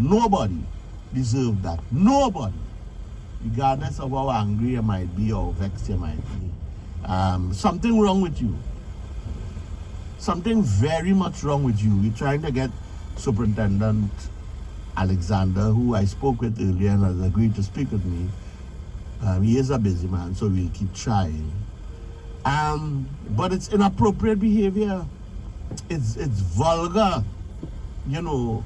Nobody deserves that. Nobody. Regardless of how angry you might be or vexed you might be. Something wrong with you. Something very much wrong with you. We're trying to get Superintendent Alexander, who I spoke with earlier and has agreed to speak with me. He is a busy man, so we'll keep trying. But it's inappropriate behavior. It's vulgar. You know,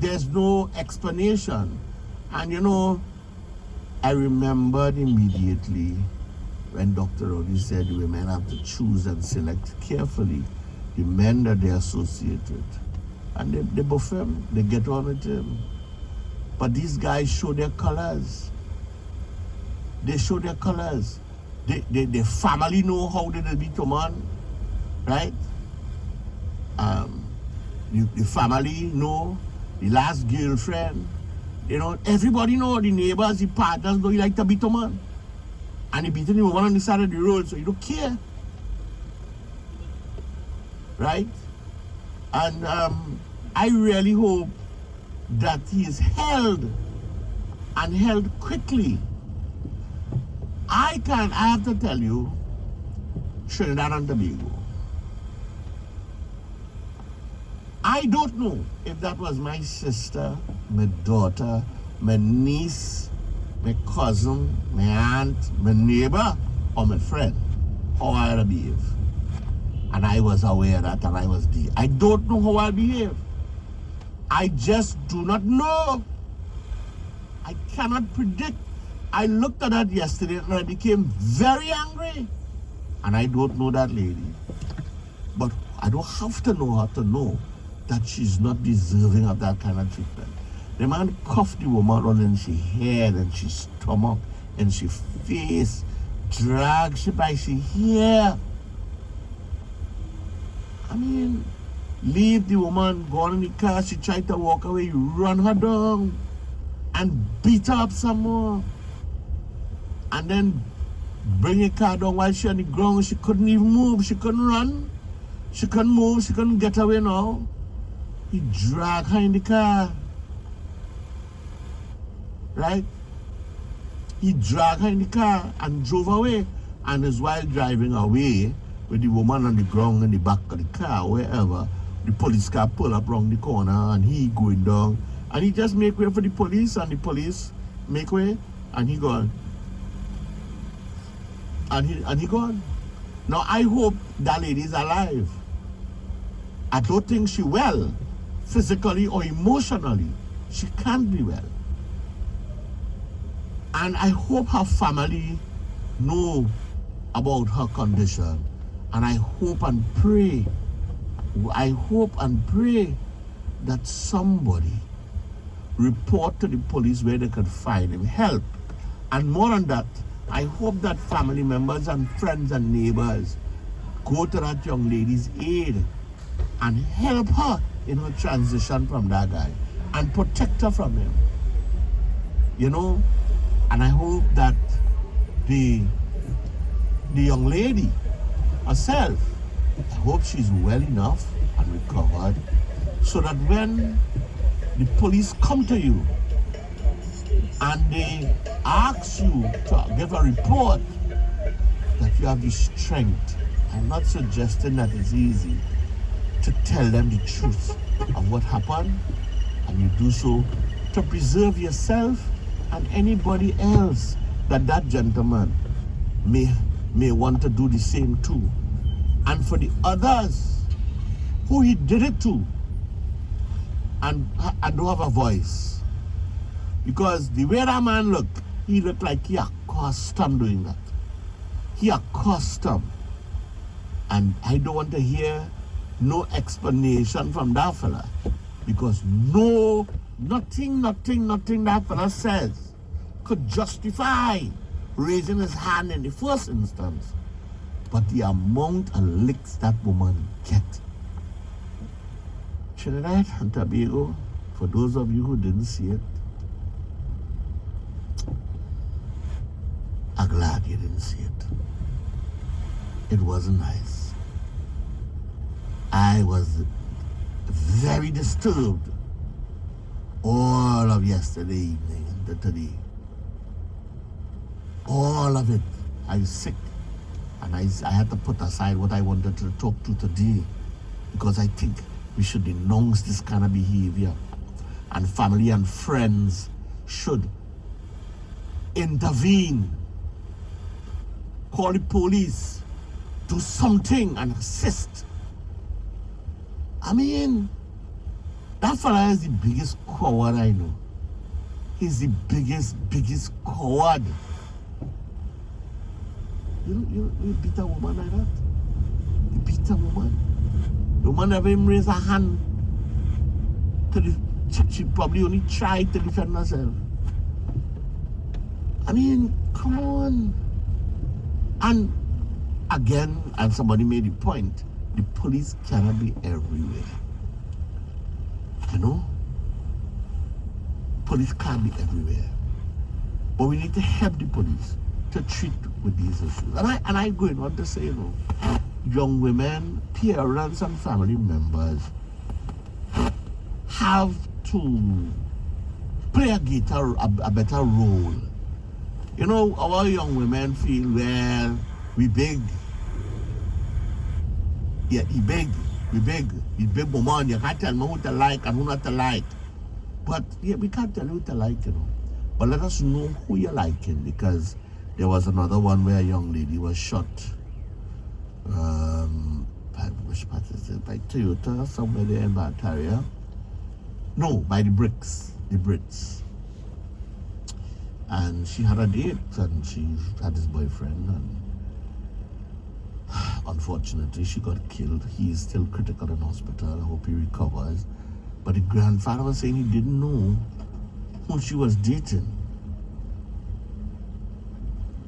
there's no explanation. And I remembered immediately when Dr. Rowley said women have to choose and select carefully the men that they associate with. And they buff him, they get on with him. But these guys show their colors. They show their colors. Their family know how they beat a man, right? The family know, the last girlfriend, everybody know, the neighbors, the partners know he like to beat a man. And he beating the woman on the side of the road, so you don't care. Right? And I really hope that he is held, and held quickly. I have to tell you, Trinidad and Tobago, I don't know if that was my sister, my daughter, my niece, my cousin, my aunt, my neighbor, or my friend, how I behave. And I was aware of that, and I was there. I don't know how I behave. I just do not know. I cannot predict. I looked at that yesterday and I became very angry. And I don't know that lady. But I don't have to know her to know that she's not deserving of that kind of treatment. The man cuffed the woman on in she head and she stomach and she face, dragged she by she hair. I mean, leave the woman, go on in the car, she tried to walk away, you run her down and beat her up some more. And then bring a car down while she on the ground. She couldn't even move, she couldn't run, she couldn't move, she couldn't get away now. He dragged her in the car. Right? He dragged her in the car and drove away. And as while driving away with the woman on the ground in the back of the car, wherever, the police car pull up around the corner and he going down. And he just make way for the police and the police make way and he gone. And he gone. Now I hope that lady is alive. I don't think she well, physically or emotionally. She can't be well. And I hope her family know about her condition. And I hope and pray that somebody report to the police where they could find him, help. And more than that, I hope that family members and friends and neighbors go to that young lady's aid and help her in her transition from that guy and protect her from him. And I hope that the young lady herself, I hope she's well enough and recovered so that when the police come to you and they ask you to give a report, that you have the strength. I'm not suggesting that it's easy to tell them the truth of what happened, and you do so to preserve yourself and anybody else that gentleman may want to do the same too. And for the others who he did it to and don't have a voice. Because the way that man looked, he looked like he accustomed doing that. He accustomed. And I don't want to hear no explanation from that fella. Because nothing that fella says could justify raising his hand in the first instance. But the amount of licks that woman get. Trinidad and Tobago, for those of you who didn't see it, I'm glad you didn't see it. It wasn't nice. I was very disturbed of yesterday evening and today. All of it. I was sick. And I had to put aside what I wanted to talk to today, because I think we should denounce this kind of behavior. And family and friends should intervene. Call the police. Do something and assist. I mean, that fella is the biggest coward I know. He's the biggest coward. You beat a woman like that? You beat a woman? The woman never even raised her hand. She probably only tried to defend herself. I mean, come on. And again, and somebody made the point, the police cannot be everywhere. You know? Police can't be everywhere. But we need to help the police to treat with these issues. And I going on to say, you know, young women, parents and family members have to play a better role. You know, our young women feel, well, we big. Yeah, we big. We big woman. You can't tell me who to like and who not to like. But yeah, we can't tell you who to like, you know. But let us know who you're liking, because there was another one where a young lady was shot. Which part is it? By Toyota, somewhere there in Bartaria. No, by the Brits. And she had a date and she had his boyfriend, and unfortunately she got killed. He is still critical in hospital. I hope he recovers. But the grandfather was saying he didn't know who she was dating,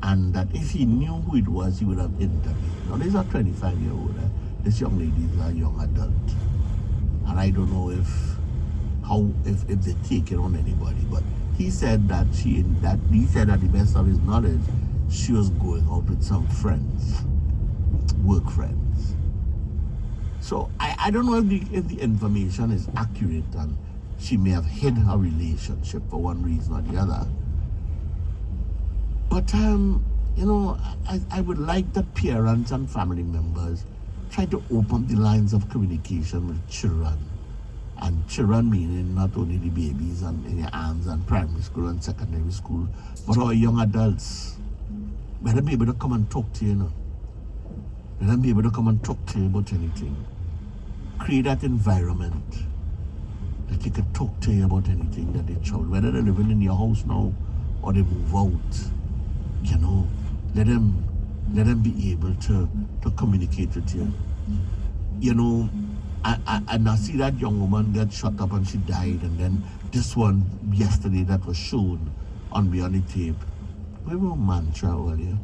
and that if he knew who it was, he would have intervened. Now, this is a 25-year-old. This young lady is a young adult, and I don't know if they take it on anybody. But he said that he said that the best of his knowledge, she was going out with some friends, work friends. So I don't know if the information is accurate, and she may have hid her relationship for one reason or the other. But you know, I would like that parents and family members try to open the lines of communication with children. And children meaning not only the babies and in your arms and primary school and secondary school, but our young adults. Let them be able to come and talk to you, you know. Let them be able to come and talk to you about anything. Create that environment that you can talk to you about anything that they child, whether they're living in your house now or they move out. You know, let them be able to communicate with you. You know, I see that young woman get shot up and she died, and then this one yesterday that was shown on Beyond the Tape. We were mantra earlier.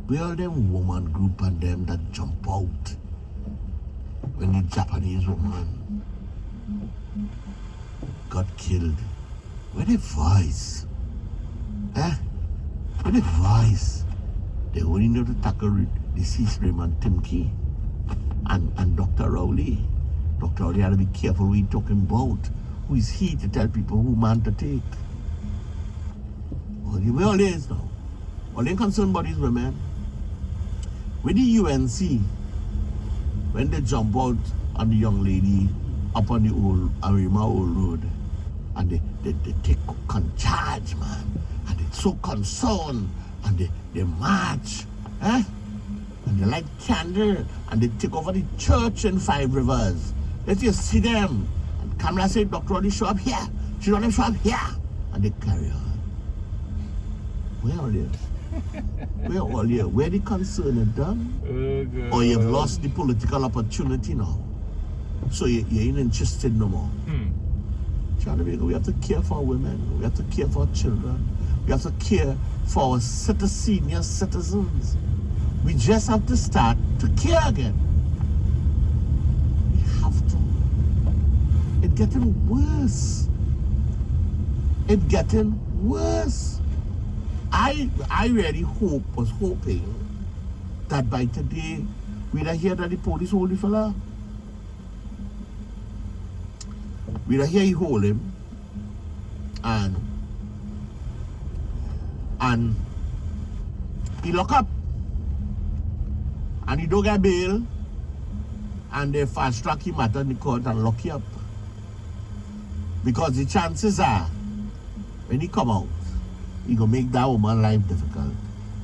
We all them woman group and them that jump out when the Japanese woman got killed. Where the voice? Where the voice? They only know to tackle deceased Raymond Timke and Dr. Rowley. Dr. Rowley had to be careful what he's talking about. Who is he to tell people who man to take? Well, we all is now. All they concerned about is women. With the UNC, when they jump out on the young lady up on the old Arima Old Road, and they take charge, man, and they're so concerned, and they march, and they light candle, and they take over the church in Five Rivers. Let you see them. And Kamala said, Dr. Roddy, show up here. She don't show up here. And they carry on. Where are they? Where all here? Where the concern is done? Or you've lost the political opportunity now? So you ain't interested no more. We have to care for our women. We have to care for our children. We have to care for our senior citizens. We just have to start to care again. We have to. It's getting worse. It's getting worse. I really was hoping that by today we'd hear that the police hold the fella. We'd hear he hold him and he lock up and he don't get bail, and they fast track him out in the court and lock you up. Because the chances are, when he come out, he gonna make that woman life difficult,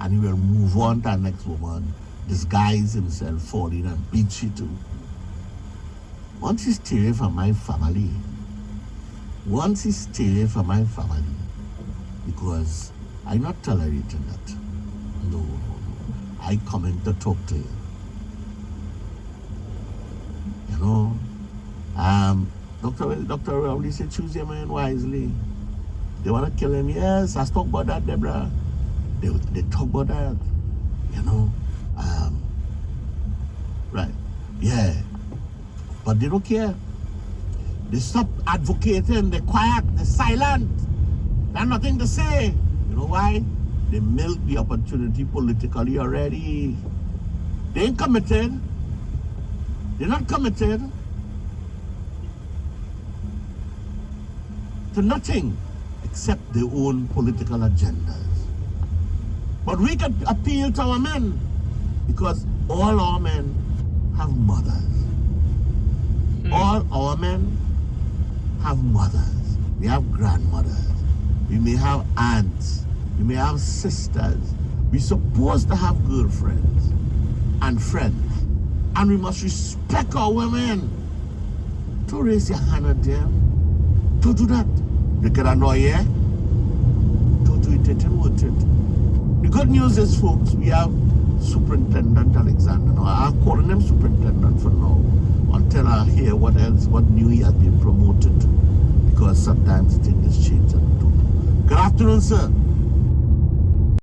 and he will move on to the next woman, disguise himself, fall in and beat she too. Once he stay away from my family, because I'm not tolerating that. No. I come in to talk to you. You know, Dr. Rowley said, choose your man wisely. They want to kill him. Yes, I talk about that, Deborah. They talk about that. You know, right. Yeah. But they don't care. They stop advocating. They're quiet. They're silent. They have nothing to say. You know why? They milk the opportunity politically already. They ain't committed. They're not committed to nothing except their own political agendas. But we can appeal to our men, because all our men have mothers. All our men have mothers. We have grandmothers. We may have aunts. We may have sisters. We're supposed to have girlfriends and friends. And we must respect our women. Don't raise your hand at them. Don't do that. They get annoyed, yeah? Don't do it, it ain't worth it. The good news is, folks, we have Superintendent Alexander. Now, I'm calling him Superintendent for now, until I hear what new he has been promoted to. Because sometimes things change and don't. Good afternoon, sir.